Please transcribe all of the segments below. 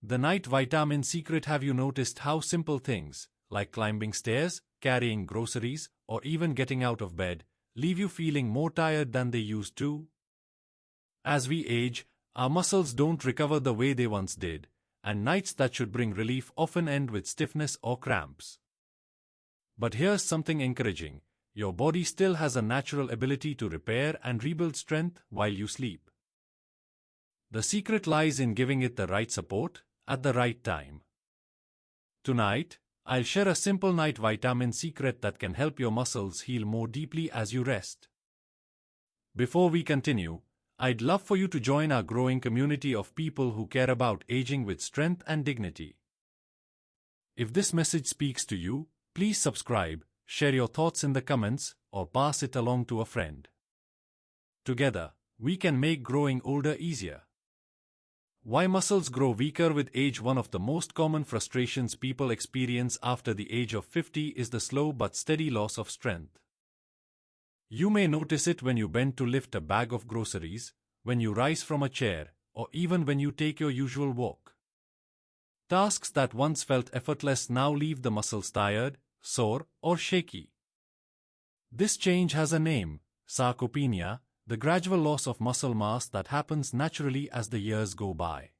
The night vitamin secret. Have you noticed how simple things, like climbing stairs, carrying groceries, or even getting out of bed, leave you feeling more tired than they used to? As we age, our muscles don't recover the way they once did, and nights that should bring relief often end with stiffness or cramps. But here's something encouraging. Your body still has a natural ability to repair and rebuild strength while you sleep. The secret lies in giving it the right support, at the right time. Tonight, I'll share a simple night vitamin secret that can help your muscles heal more deeply as you rest. Before we continue, I'd love for you to join our growing community of people who care about aging with strength and dignity. If this message speaks to you, please subscribe, share your thoughts in the comments, or pass it along to a friend. Together, we can make growing older easier. Why muscles grow weaker with age? One of the most common frustrations people experience after the age of 50 is the slow but steady loss of strength. You may notice it when you bend to lift a bag of groceries, when you rise from a chair, or even when you take your usual walk. Tasks that once felt effortless now leave the muscles tired, sore, or shaky. This change has a name: sarcopenia, the gradual loss of muscle mass that happens naturally as the years go by.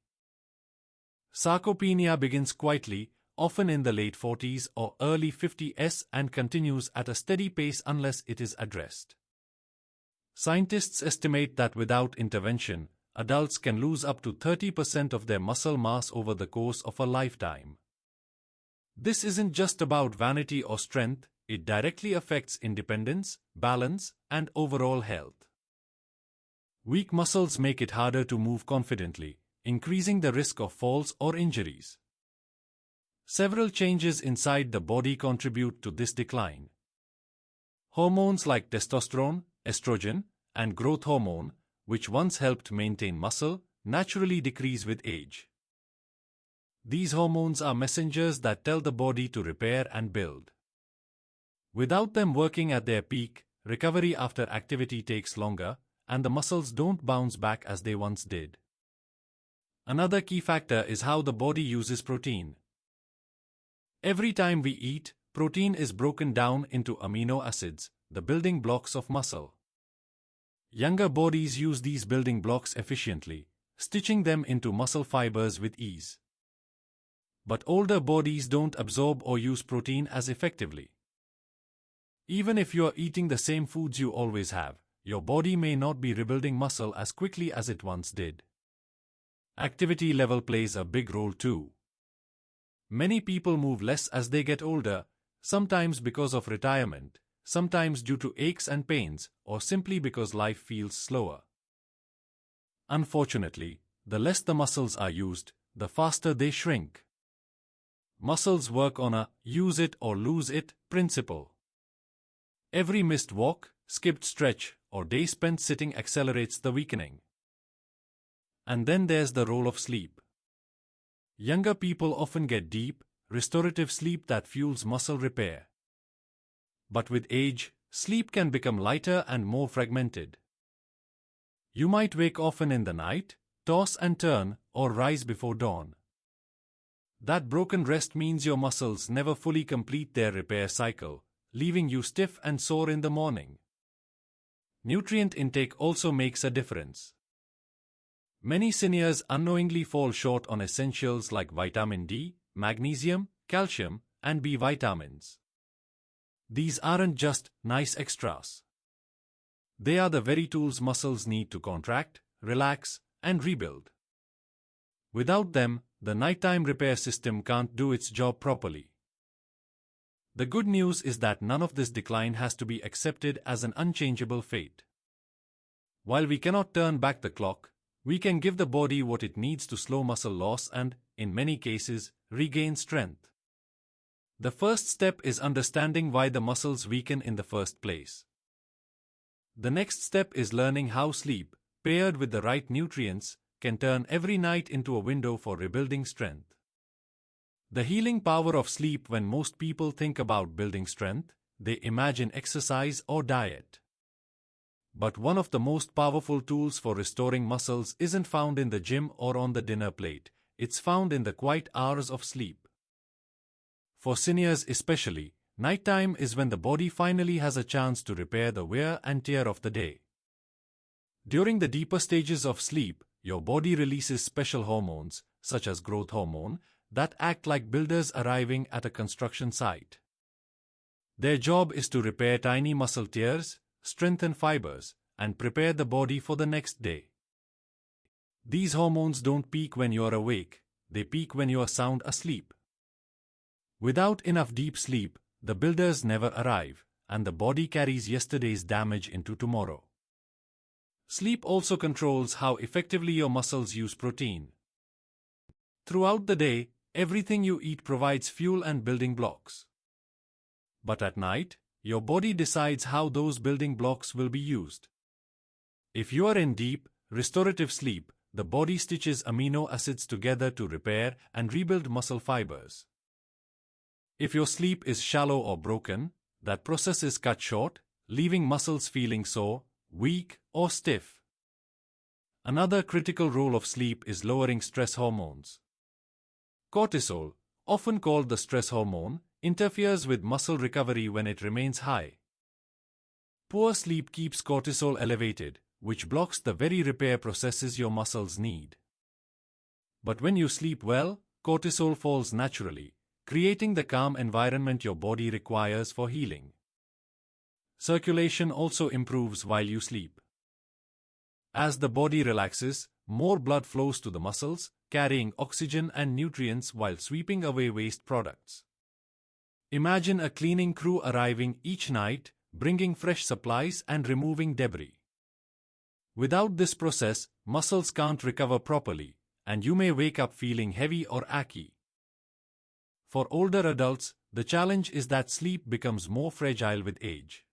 Sarcopenia begins quietly, often in the late 40s or early 50s, and continues at a steady pace unless it is addressed. Scientists estimate that without intervention, adults can lose up to 30% of their muscle mass over the course of a lifetime. This isn't just about vanity or strength, it directly affects independence, balance, and overall health. Weak muscles make it harder to move confidently, increasing the risk of falls or injuries. Several changes inside the body contribute to this decline. Hormones like testosterone, estrogen, and growth hormone, which once helped maintain muscle, naturally decrease with age. These hormones are messengers that tell the body to repair and build. Without them working at their peak, recovery after activity takes longer, and the muscles don't bounce back as they once did. Another key factor is how the body uses protein. Every time we eat, protein is broken down into amino acids, the building blocks of muscle. Younger bodies use these building blocks efficiently, stitching them into muscle fibers with ease. But older bodies don't absorb or use protein as effectively. Even if you are eating the same foods you always have, your body may not be rebuilding muscle as quickly as it once did. Activity level plays a big role too. Many people move less as they get older, sometimes because of retirement, sometimes due to aches and pains, or simply because life feels slower. Unfortunately, the less the muscles are used, the faster they shrink. Muscles work on a use it or lose it principle. Every missed walk, skipped stretch, or day spent sitting accelerates the weakening. And then there's the role of sleep. Younger people often get deep, restorative sleep that fuels muscle repair. But with age, sleep can become lighter and more fragmented. You might wake often in the night, toss and turn, or rise before dawn. That broken rest means your muscles never fully complete their repair cycle, leaving you stiff and sore in the morning. Nutrient intake also makes a difference. Many seniors unknowingly fall short on essentials like vitamin D, magnesium, calcium, and B vitamins. These aren't just nice extras. They are the very tools muscles need to contract, relax, and rebuild. Without them, the nighttime repair system can't do its job properly. The good news is that none of this decline has to be accepted as an unchangeable fate. While we cannot turn back the clock, we can give the body what it needs to slow muscle loss and, in many cases, regain strength. The first step is understanding why the muscles weaken in the first place. The next step is learning how sleep, paired with the right nutrients, can turn every night into a window for rebuilding strength. The healing power of sleep. When most people think about building strength, they imagine exercise or diet. But one of the most powerful tools for restoring muscles isn't found in the gym or on the dinner plate, it's found in the quiet hours of sleep. For seniors especially, nighttime is when the body finally has a chance to repair the wear and tear of the day. During the deeper stages of sleep, your body releases special hormones, such as growth hormone, that act like builders arriving at a construction site. Their job is to repair tiny muscle tears, strengthen fibers, and prepare the body for the next day. These hormones don't peak when you're awake, they peak when you're sound asleep. Without enough deep sleep, the builders never arrive, and the body carries yesterday's damage into tomorrow. Sleep also controls how effectively your muscles use protein. Throughout the day, everything you eat provides fuel and building blocks. But at night, your body decides how those building blocks will be used. If you are in deep, restorative sleep, the body stitches amino acids together to repair and rebuild muscle fibers. If your sleep is shallow or broken, that process is cut short, leaving muscles feeling sore, weak, or stiff. Another critical role of sleep is lowering stress hormones. Cortisol, often called the stress hormone, interferes with muscle recovery when it remains high. Poor sleep keeps cortisol elevated, which blocks the very repair processes your muscles need. But when you sleep well, cortisol falls naturally, creating the calm environment your body requires for healing. Circulation also improves while you sleep. As the body relaxes, more blood flows to the muscles, carrying oxygen and nutrients while sweeping away waste products. Imagine a cleaning crew arriving each night, bringing fresh supplies and removing debris. Without this process, muscles can't recover properly, and you may wake up feeling heavy or achy. For older adults, the challenge is that sleep becomes more fragile with age.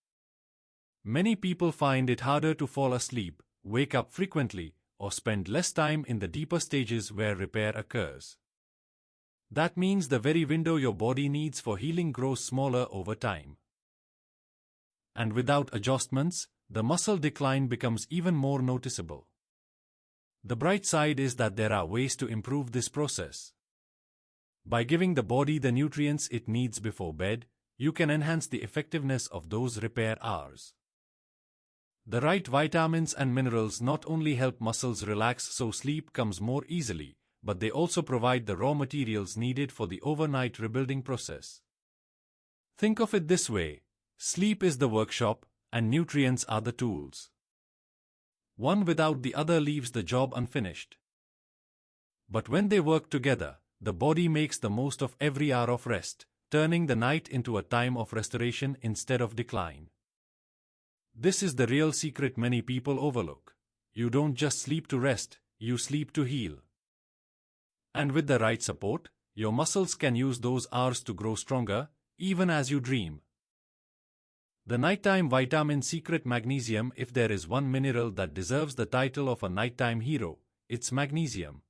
Many people find it harder to fall asleep, wake up frequently, or spend less time in the deeper stages where repair occurs. That means the very window your body needs for healing grows smaller over time. And without adjustments, the muscle decline becomes even more noticeable. The bright side is that there are ways to improve this process. By giving the body the nutrients it needs before bed, you can enhance the effectiveness of those repair hours. The right vitamins and minerals not only help muscles relax so sleep comes more easily, but they also provide the raw materials needed for the overnight rebuilding process. Think of it this way: sleep is the workshop, and nutrients are the tools. One without the other leaves the job unfinished. But when they work together, the body makes the most of every hour of rest, turning the night into a time of restoration instead of decline. This is the real secret many people overlook. You don't just sleep to rest, you sleep to heal. And with the right support, your muscles can use those hours to grow stronger, even as you dream. The nighttime vitamin secret: magnesium. If there is one mineral that deserves the title of a nighttime hero, it's magnesium.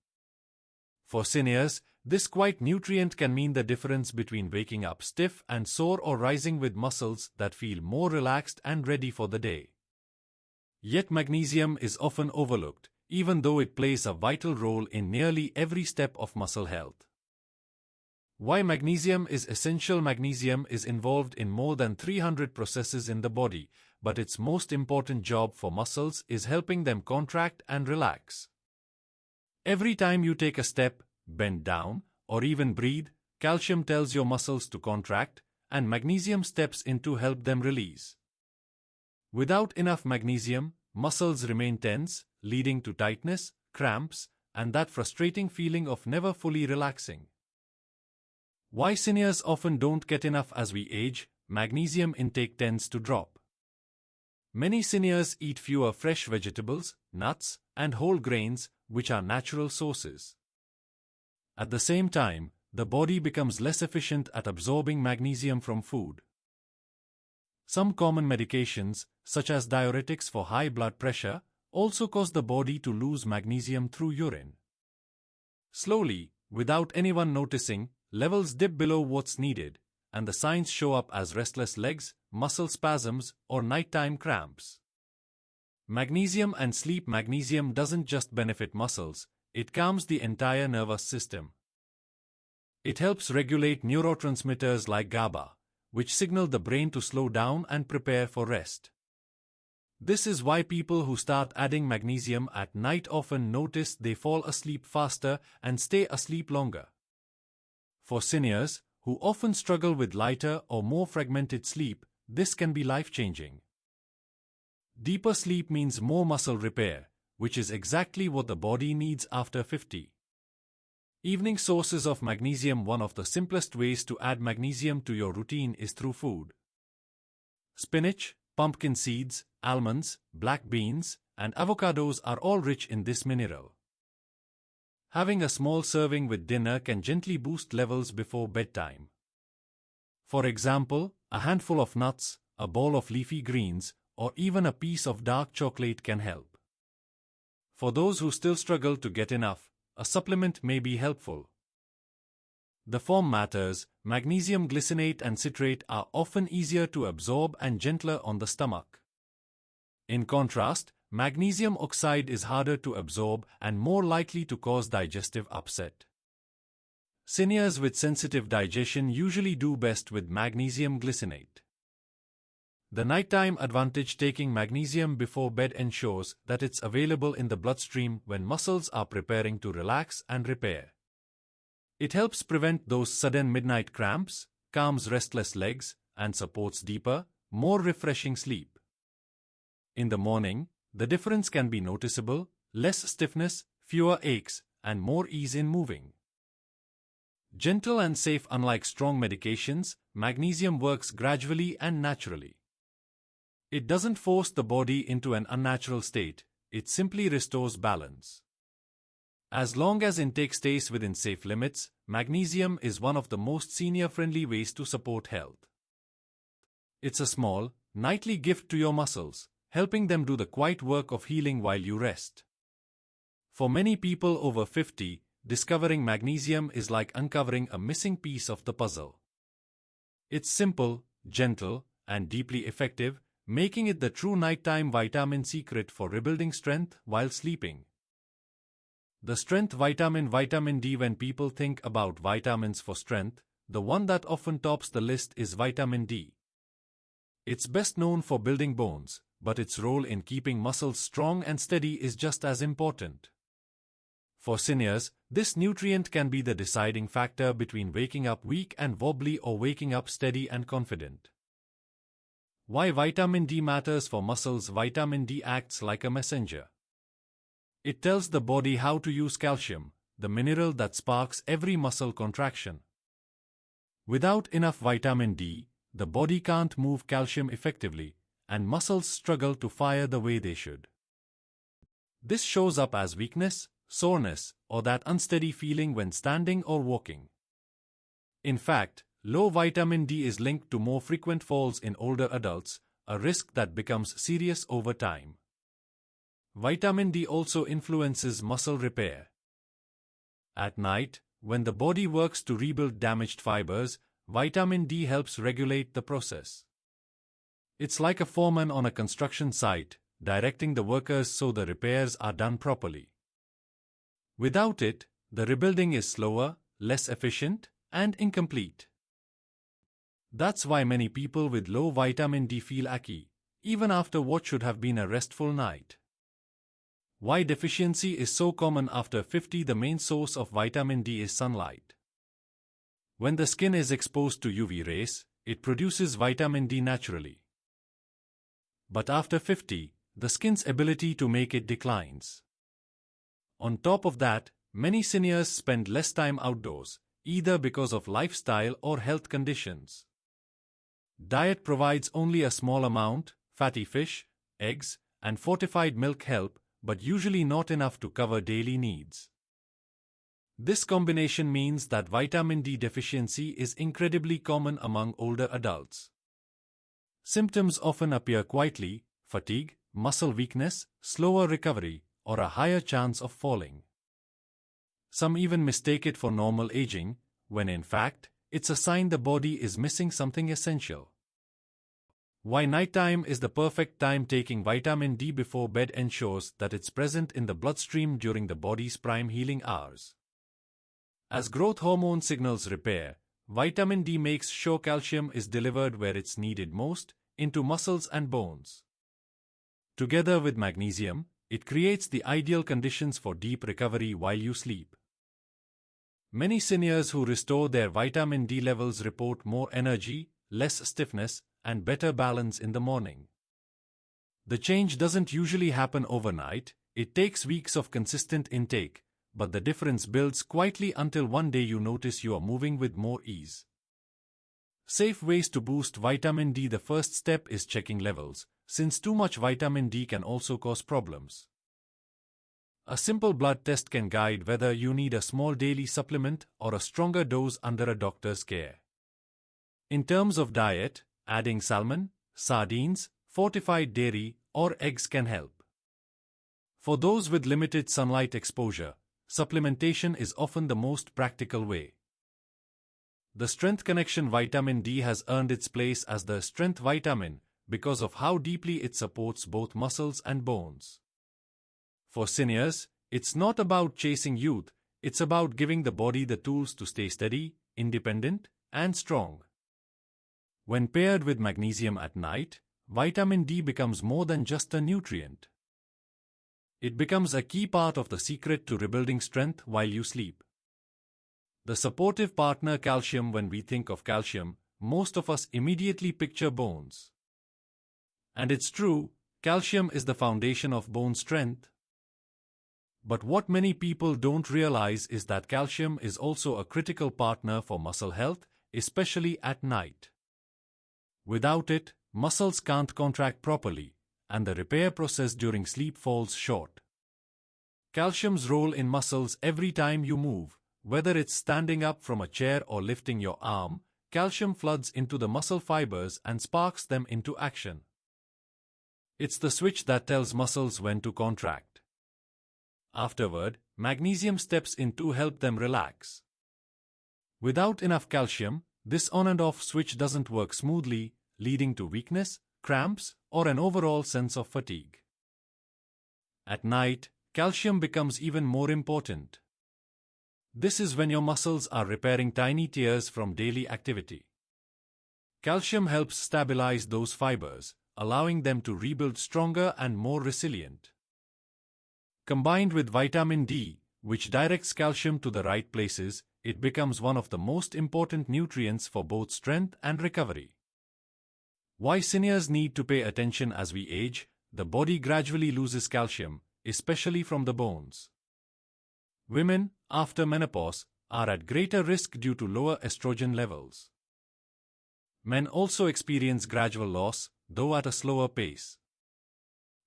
For seniors, this quiet nutrient can mean the difference between waking up stiff and sore or rising with muscles that feel more relaxed and ready for the day. Yet magnesium is often overlooked, even though it plays a vital role in nearly every step of muscle health. Why magnesium is essential? Magnesium is involved in more than 300 processes in the body, but its most important job for muscles is helping them contract and relax. Every time you take a step, bend down, or even breathe, calcium tells your muscles to contract, and magnesium steps in to help them release. Without enough magnesium, muscles remain tense, leading to tightness, cramps, and that frustrating feeling of never fully relaxing. Why seniors often don't get enough as we age? Magnesium intake tends to drop. Many seniors eat fewer fresh vegetables, nuts, and whole grains, which are natural sources. At the same time, the body becomes less efficient at absorbing magnesium from food. Some common medications, such as diuretics for high blood pressure, also cause the body to lose magnesium through urine. Slowly, without anyone noticing, levels dip below what's needed, and the signs show up as restless legs, muscle spasms, or nighttime cramps. Magnesium and sleep. Magnesium doesn't just benefit muscles, it calms the entire nervous system. It helps regulate neurotransmitters like GABA, which signal the brain to slow down and prepare for rest. This is why people who start adding magnesium at night often notice they fall asleep faster and stay asleep longer. For seniors, who often struggle with lighter or more fragmented sleep, this can be life-changing. Deeper sleep means more muscle repair, which is exactly what the body needs after 50. Evening sources of magnesium. One of the simplest ways to add magnesium to your routine is through food. Spinach, pumpkin seeds, almonds, black beans, and avocados are all rich in this mineral. Having a small serving with dinner can gently boost levels before bedtime. For example, a handful of nuts, a bowl of leafy greens, or even a piece of dark chocolate can help. For those who still struggle to get enough, a supplement may be helpful. The form matters. Magnesium glycinate and citrate are often easier to absorb and gentler on the stomach. In contrast, magnesium oxide is harder to absorb and more likely to cause digestive upset. Seniors with sensitive digestion usually do best with magnesium glycinate. The nighttime advantage. Taking magnesium before bed ensures that it's available in the bloodstream when muscles are preparing to relax and repair. It helps prevent those sudden midnight cramps, calms restless legs, and supports deeper, more refreshing sleep. In the morning, the difference can be noticeable: less stiffness, fewer aches, and more ease in moving. Gentle and safe. Unlike strong medications, magnesium works gradually and naturally. It doesn't force the body into an unnatural state, it simply restores balance. As long as intake stays within safe limits, magnesium is one of the most senior-friendly ways to support health. It's a small, nightly gift to your muscles, helping them do the quiet work of healing while you rest. For many people over 50, discovering magnesium is like uncovering a missing piece of the puzzle. It's simple, gentle, and deeply effective, making it the true nighttime vitamin secret for rebuilding strength while sleeping. The strength vitamin. Vitamin D. When people think about vitamins for strength, the one that often tops the list is vitamin D. It's best known for building bones, but its role in keeping muscles strong and steady is just as important. For seniors, this nutrient can be the deciding factor between waking up weak and wobbly or waking up steady and confident. Why vitamin D matters for muscles. Vitamin D acts like a messenger. It tells the body how to use calcium, the mineral that sparks every muscle contraction. Without enough vitamin D, the body can't move calcium effectively, and muscles struggle to fire the way they should. This shows up as weakness, soreness, or that unsteady feeling when standing or walking. In fact, low vitamin D is linked to more frequent falls in older adults, a risk that becomes serious over time. Vitamin D also influences muscle repair. At night, when the body works to rebuild damaged fibers, vitamin D helps regulate the process. It's like a foreman on a construction site, directing the workers so the repairs are done properly. Without it, the rebuilding is slower, less efficient, and incomplete. That's why many people with low vitamin D feel achy, even after what should have been a restful night. Why deficiency is so common after 50. The main source of vitamin D is sunlight. When the skin is exposed to UV rays, it produces vitamin D naturally. But after 50, the skin's ability to make it declines. On top of that, many seniors spend less time outdoors, either because of lifestyle or health conditions. Diet provides only a small amount. Fatty fish, eggs, and fortified milk help, but usually not enough to cover daily needs. This combination means that vitamin D deficiency is incredibly common among older adults. Symptoms often appear quietly: fatigue, muscle weakness, slower recovery, or a higher chance of falling. Some even mistake it for normal aging, when in fact, it's a sign the body is missing something essential. Why nighttime is the perfect time. Taking vitamin D before bed ensures that it's present in the bloodstream during the body's prime healing hours. As growth hormone signals repair, vitamin D makes sure calcium is delivered where it's needed most, into muscles and bones. Together with magnesium, it creates the ideal conditions for deep recovery while you sleep. Many seniors who restore their vitamin D levels report more energy, less stiffness, and better balance in the morning. The change doesn't usually happen overnight, it takes weeks of consistent intake, but the difference builds quietly until one day you notice you are moving with more ease. Safe ways to boost vitamin D. The first step is checking levels, since too much vitamin D can also cause problems. A simple blood test can guide whether you need a small daily supplement or a stronger dose under a doctor's care. In terms of diet, adding salmon, sardines, fortified dairy, or eggs can help. For those with limited sunlight exposure, supplementation is often the most practical way. The strength connection. Vitamin D has earned its place as the strength vitamin because of how deeply it supports both muscles and bones. For seniors, it's not about chasing youth, it's about giving the body the tools to stay steady, independent, and strong. When paired with magnesium at night, vitamin D becomes more than just a nutrient. It becomes a key part of the secret to rebuilding strength while you sleep. The supportive partner. Calcium. When we think of calcium, most of us immediately picture bones. And it's true, calcium is the foundation of bone strength. But what many people don't realize is that calcium is also a critical partner for muscle health, especially at night. Without it, muscles can't contract properly, and the repair process during sleep falls short. Calcium's role in muscles. Every time you move, whether it's standing up from a chair or lifting your arm, calcium floods into the muscle fibers and sparks them into action. It's the switch that tells muscles when to contract. Afterward, magnesium steps in to help them relax. Without enough calcium, this on and off switch doesn't work smoothly, leading to weakness, cramps, or an overall sense of fatigue. At night, calcium becomes even more important. This is when your muscles are repairing tiny tears from daily activity. Calcium helps stabilize those fibers, allowing them to rebuild stronger and more resilient. Combined with vitamin D, which directs calcium to the right places, it becomes one of the most important nutrients for both strength and recovery. Why seniors need to pay attention. As we age, the body gradually loses calcium, especially from the bones. Women, after menopause, are at greater risk due to lower estrogen levels. Men also experience gradual loss, though at a slower pace.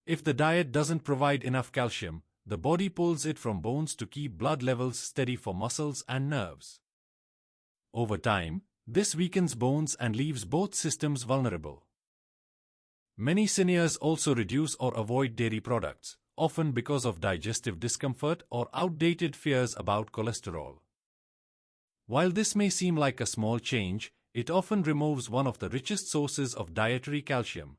If the diet doesn't provide enough calcium, the body pulls it from bones to keep blood levels steady for muscles and nerves. Over time, this weakens bones and leaves both systems vulnerable. Many seniors also reduce or avoid dairy products, often because of digestive discomfort or outdated fears about cholesterol. While this may seem like a small change, it often removes one of the richest sources of dietary calcium.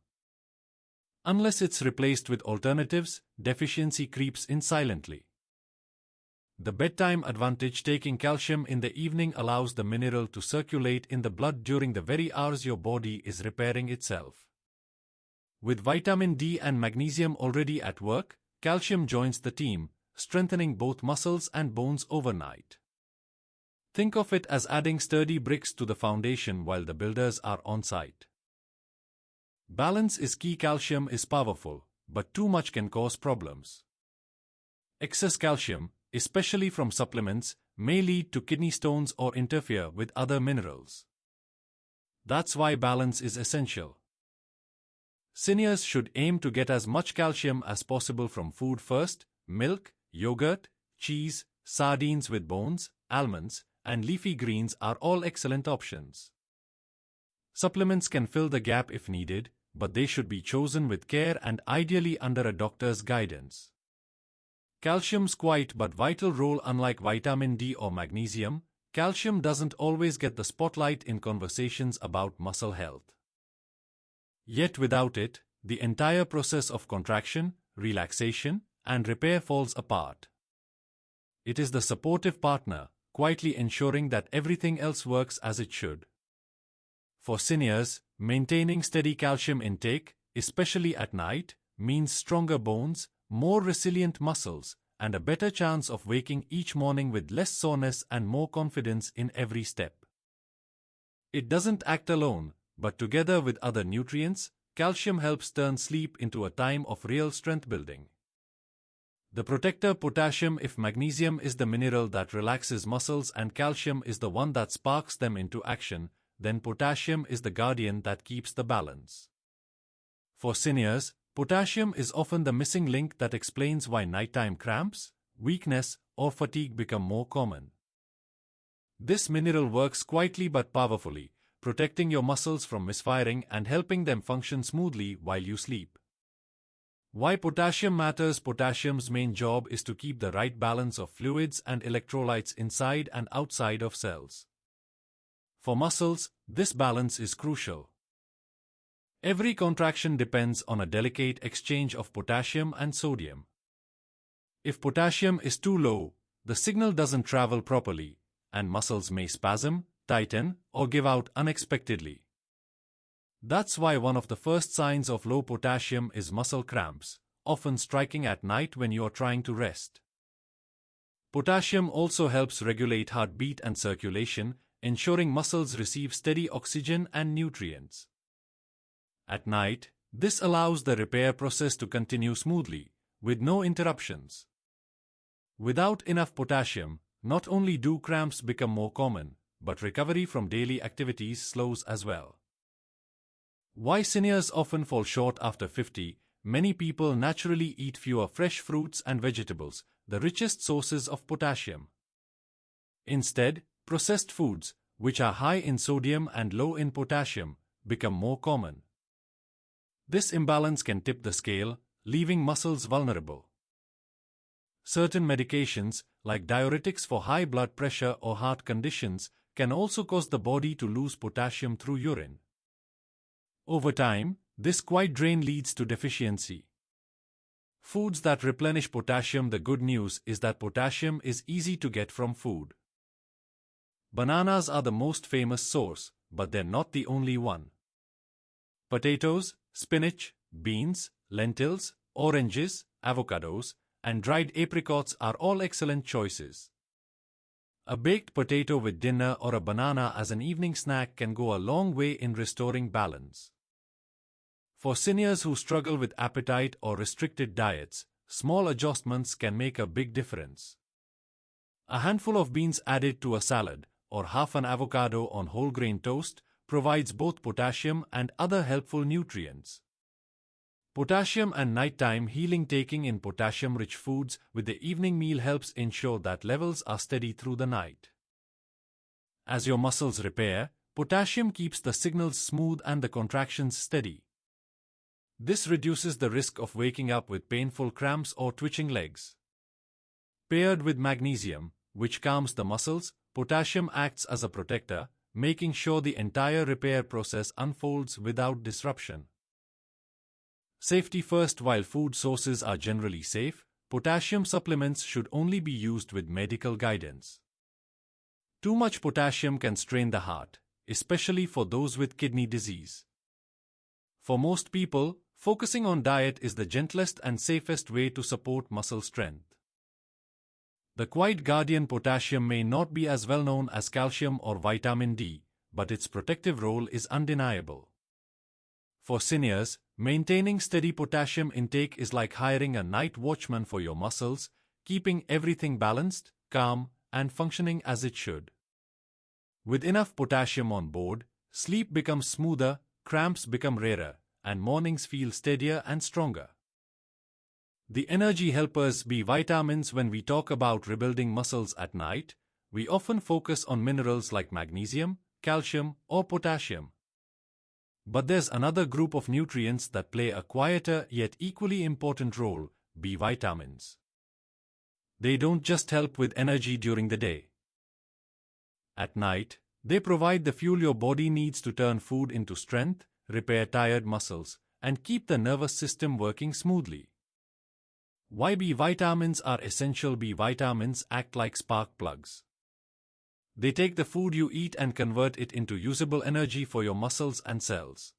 Unless it's replaced with alternatives, deficiency creeps in silently. The bedtime advantage. Taking calcium in the evening allows the mineral to circulate in the blood during the very hours your body is repairing itself. With vitamin D and magnesium already at work, calcium joins the team, strengthening both muscles and bones overnight. Think of it as adding sturdy bricks to the foundation while the builders are on site. Balance is key. Calcium is powerful, but too much can cause problems. Excess calcium, especially from supplements, may lead to kidney stones or interfere with other minerals. That's why balance is essential. Seniors should aim to get as much calcium as possible from food first. Milk, yogurt, cheese, sardines with bones, almonds, and leafy greens are all excellent options. Supplements can fill the gap if needed, but they should be chosen with care and ideally under a doctor's guidance. Calcium's quite but vital role. Unlike vitamin D or magnesium, calcium doesn't always get the spotlight in conversations about muscle health. Yet without it, the entire process of contraction, relaxation, and repair falls apart. It is the supportive partner, quietly ensuring that everything else works as it should. For seniors, maintaining steady calcium intake, especially at night, means stronger bones, more resilient muscles, and a better chance of waking each morning with less soreness and more confidence in every step. It doesn't act alone, but together with other nutrients, calcium helps turn sleep into a time of real strength building. The protector potassium. If magnesium is the mineral that relaxes muscles and calcium is the one that sparks them into action, then potassium is the guardian that keeps the balance. For seniors, potassium is often the missing link that explains why nighttime cramps, weakness, or fatigue become more common. This mineral works quietly but powerfully, protecting your muscles from misfiring and helping them function smoothly while you sleep. Why potassium matters? Potassium's main job is to keep the right balance of fluids and electrolytes inside and outside of cells. For muscles, this balance is crucial. Every contraction depends on a delicate exchange of potassium and sodium. If potassium is too low, the signal doesn't travel properly, and muscles may spasm, tighten, or give out unexpectedly. That's why one of the first signs of low potassium is muscle cramps, often striking at night when you are trying to rest. Potassium also helps regulate heartbeat and circulation, ensuring muscles receive steady oxygen and nutrients. At night, this allows the repair process to continue smoothly, with no interruptions. Without enough potassium, not only do cramps become more common, but recovery from daily activities slows as well. Why seniors often fall short after 50? Many people naturally eat fewer fresh fruits and vegetables, the richest sources of potassium. Instead, processed foods, which are high in sodium and low in potassium, become more common. This imbalance can tip the scale, leaving muscles vulnerable. Certain medications, like diuretics for high blood pressure or heart conditions, can also cause the body to lose potassium through urine. Over time, this quiet drain leads to deficiency. Foods that replenish potassium. The good news is that potassium is easy to get from food. Bananas are the most famous source, but they're not the only one. Potatoes, spinach, beans, lentils, oranges, avocados, and dried apricots are all excellent choices. A baked potato with dinner or a banana as an evening snack can go a long way in restoring balance. For seniors who struggle with appetite or restricted diets, small adjustments can make a big difference. A handful of beans added to a salad, or half an avocado on whole grain toast, provides both potassium and other helpful nutrients. Potassium and nighttime healing. Taking in potassium-rich foods with the evening meal helps ensure that levels are steady through the night. As your muscles repair, potassium keeps the signals smooth and the contractions steady. This reduces the risk of waking up with painful cramps or twitching legs. Paired with magnesium, which calms the muscles, potassium acts as a protector, making sure the entire repair process unfolds without disruption. Safety first. While food sources are generally safe, potassium supplements should only be used with medical guidance. Too much potassium can strain the heart, especially for those with kidney disease. For most people, focusing on diet is the gentlest and safest way to support muscle strength. The quiet guardian. Potassium may not be as well known as calcium or vitamin D, but its protective role is undeniable. For seniors, maintaining steady potassium intake is like hiring a night watchman for your muscles, keeping everything balanced, calm, and functioning as it should. With enough potassium on board, sleep becomes smoother, cramps become rarer, and mornings feel steadier and stronger. The energy helpers. B vitamins. When we talk about rebuilding muscles at night, we often focus on minerals like magnesium, calcium, or potassium. But there's another group of nutrients that play a quieter yet equally important role: B vitamins. They don't just help with energy during the day. At night, they provide the fuel your body needs to turn food into strength, repair tired muscles, and keep the nervous system working smoothly. Why B vitamins are essential? B vitamins act like spark plugs. They take the food you eat and convert it into usable energy for your muscles and cells.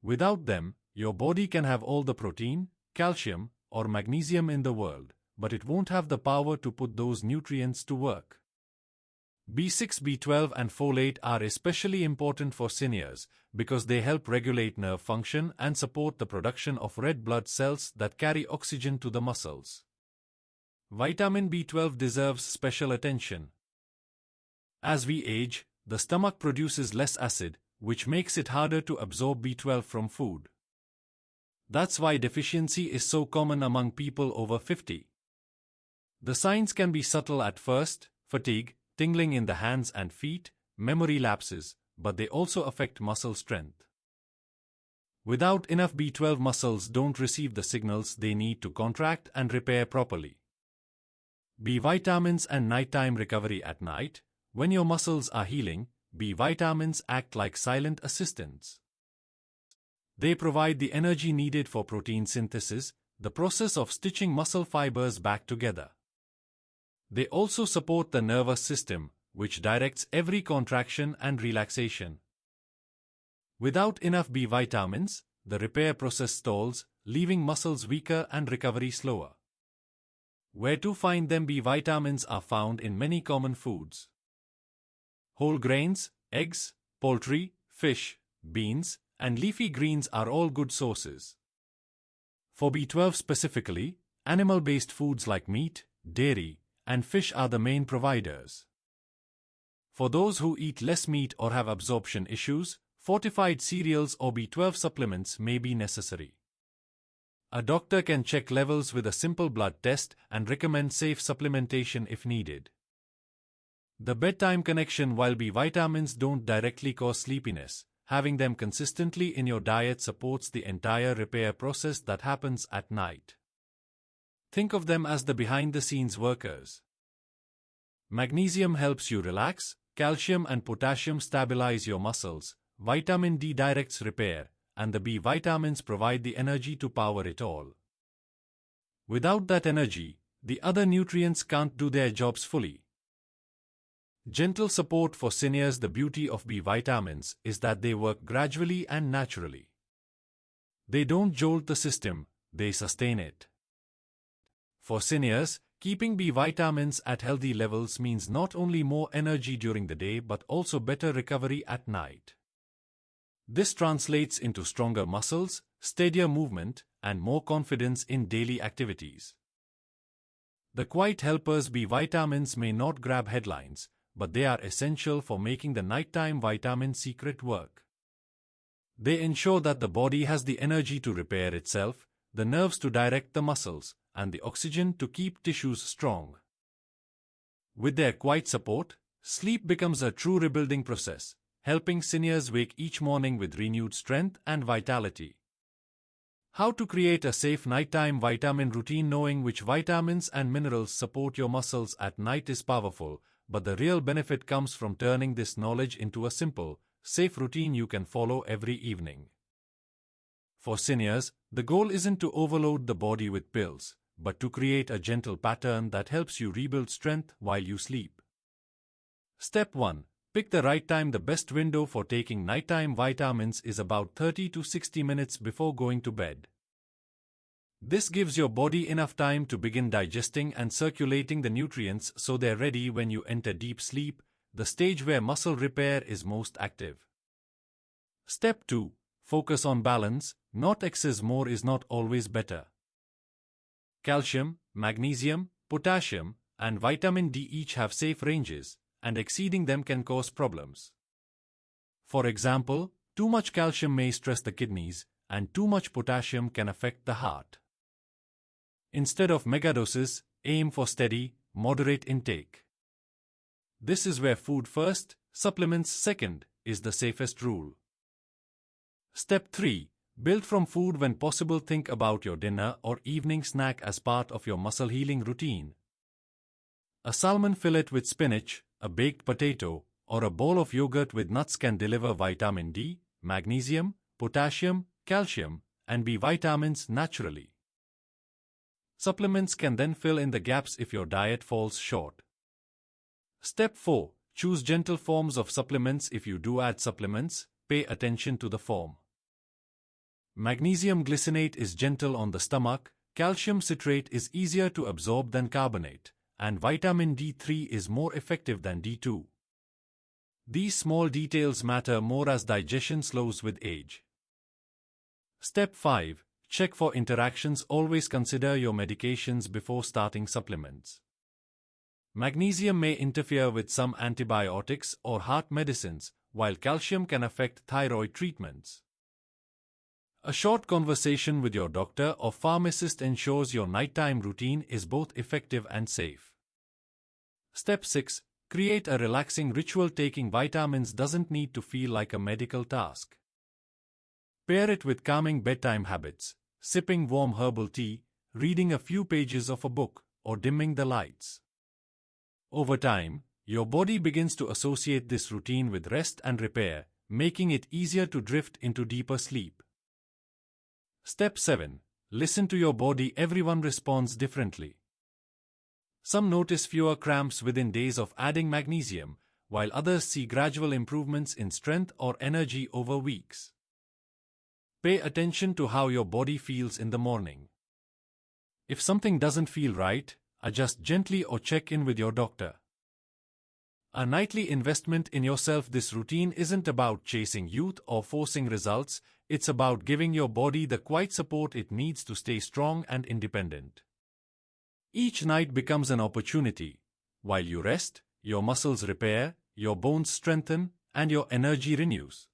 Without them, your body can have all the protein, calcium, or magnesium in the world, but it won't have the power to put those nutrients to work. B6, B12 and folate are especially important for seniors because they help regulate nerve function and support the production of red blood cells that carry oxygen to the muscles. Vitamin B12 deserves special attention. As we age, the stomach produces less acid, which makes it harder to absorb B12 from food. That's why deficiency is so common among people over 50. The signs can be subtle at first: fatigue, tingling in the hands and feet, memory lapses, but they also affect muscle strength. Without enough B12, muscles don't receive the signals they need to contract and repair properly. B vitamins and nighttime recovery. At night, when your muscles are healing, B vitamins act like silent assistants. They provide the energy needed for protein synthesis, the process of stitching muscle fibers back together. They also support the nervous system, which directs every contraction and relaxation. Without enough B vitamins, the repair process stalls, leaving muscles weaker and recovery slower. Where to find them? B vitamins are found in many common foods. Whole grains, eggs, poultry, fish, beans, and leafy greens are all good sources. For B12 specifically, animal-based foods like meat, dairy, and fish are the main providers. For those who eat less meat or have absorption issues, fortified cereals or B12 supplements may be necessary. A doctor can check levels with a simple blood test and recommend safe supplementation if needed. The bedtime connection. While B vitamins don't directly cause sleepiness, having them consistently in your diet supports the entire repair process that happens at night. Think of them as the behind-the-scenes workers. Magnesium helps you relax, calcium and potassium stabilize your muscles, vitamin D directs repair, and the B vitamins provide the energy to power it all. Without that energy, the other nutrients can't do their jobs fully. Gentle support for seniors. The beauty of B vitamins is that they work gradually and naturally. They don't jolt the system, they sustain it. For seniors, keeping B vitamins at healthy levels means not only more energy during the day but also better recovery at night. This translates into stronger muscles, steadier movement, and more confidence in daily activities. The quiet helpers. B vitamins may not grab headlines, but they are essential for making the nighttime vitamin secret work. They ensure that the body has the energy to repair itself, the nerves to direct the muscles, and the oxygen to keep tissues strong. With their quiet support, sleep becomes a true rebuilding process, helping seniors wake each morning with renewed strength and vitality. How to create a safe nighttime vitamin routine. Knowing which vitamins and minerals support your muscles at night is powerful, but the real benefit comes from turning this knowledge into a simple, safe routine you can follow every evening. For seniors, the goal isn't to overload the body with pills, but to create a gentle pattern that helps you rebuild strength while you sleep. Step 1. Pick the right time. The best window for taking nighttime vitamins is about 30 to 60 minutes before going to bed. This gives your body enough time to begin digesting and circulating the nutrients so they're ready when you enter deep sleep, the stage where muscle repair is most active. Step 2. Focus on balance. Not excess. More is not always better. Calcium, magnesium, potassium, and vitamin D each have safe ranges, and exceeding them can cause problems. For example, too much calcium may stress the kidneys, and too much potassium can affect the heart. Instead of megadoses, aim for steady, moderate intake. This is where food first, supplements second, is the safest rule. Step 3. Build from food when possible. Think about your dinner or evening snack as part of your muscle healing routine. A salmon fillet with spinach, a baked potato, or a bowl of yogurt with nuts can deliver vitamin D, magnesium, potassium, calcium, and B vitamins naturally. Supplements can then fill in the gaps if your diet falls short. Step 4. Choose gentle forms of supplements. If you do add supplements, pay attention to the form. Magnesium glycinate is gentle on the stomach, calcium citrate is easier to absorb than carbonate, and vitamin D3 is more effective than D2. These small details matter more as digestion slows with age. Step 5. Check for interactions. Always consider your medications before starting supplements. Magnesium may interfere with some antibiotics or heart medicines, while calcium can affect thyroid treatments. A short conversation with your doctor or pharmacist ensures your nighttime routine is both effective and safe. Step 6. Create a relaxing ritual. Taking vitamins doesn't need to feel like a medical task. Pair it with calming bedtime habits, sipping warm herbal tea, reading a few pages of a book, or dimming the lights. Over time, your body begins to associate this routine with rest and repair, making it easier to drift into deeper sleep. Step 7. Listen to your body. Everyone responds differently. Some notice fewer cramps within days of adding magnesium, while others see gradual improvements in strength or energy over weeks. Pay attention to how your body feels in the morning. If something doesn't feel right, adjust gently or check in with your doctor. A nightly investment in yourself. This routine isn't about chasing youth or forcing results, it's about giving your body the quiet support it needs to stay strong and independent. Each night becomes an opportunity. While you rest, your muscles repair, your bones strengthen, and your energy renews.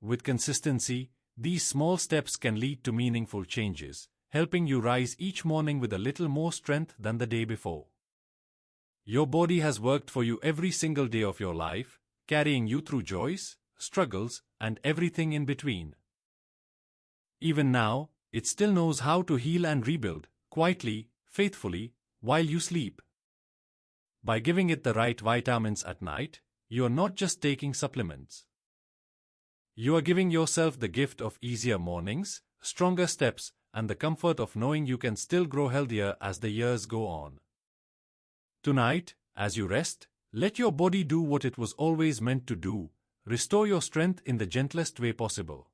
With consistency, these small steps can lead to meaningful changes, helping you rise each morning with a little more strength than the day before. Your body has worked for you every single day of your life, carrying you through joys, struggles, and everything in between. Even now, it still knows how to heal and rebuild, quietly, faithfully, while you sleep. By giving it the right vitamins at night, you are not just taking supplements. You are giving yourself the gift of easier mornings, stronger steps, and the comfort of knowing you can still grow healthier as the years go on. Tonight, as you rest, let your body do what it was always meant to do, restore your strength in the gentlest way possible.